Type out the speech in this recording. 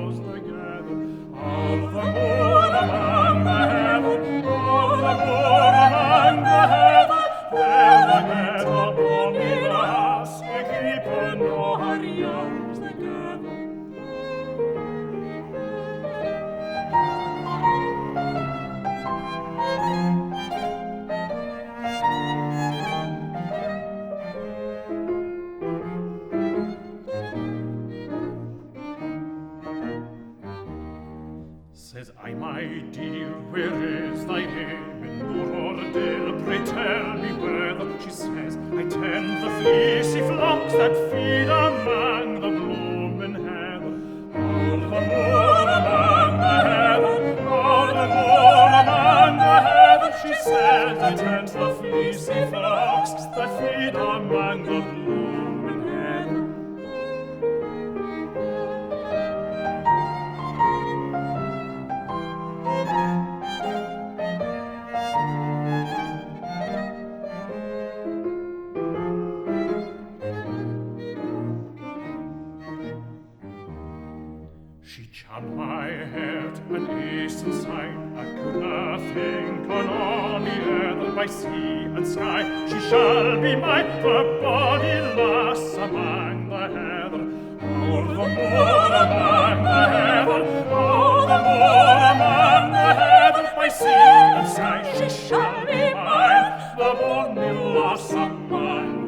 boughs together. Of the moon among the heaven, of the moon among the heaven, there the meadow bonny lass, we keepen all her youngs together. Says I, my dear, where is thy name in moor or dale? Pray tell me whether. She says, I tend the fleecy flocks that feed among the blooming heather. All the moon among the heather, all the moon among the heather. She says, I tend the fleecy flocks that feed among the blooming heather. She charmed my heart and east and side. I could not think on any other. By sea and sky she shall be mine, the bonny lass among the heather. O'er the moor among the heather, o'er the moor among the heather. By sea and sky she shall be mine, the bonny lass among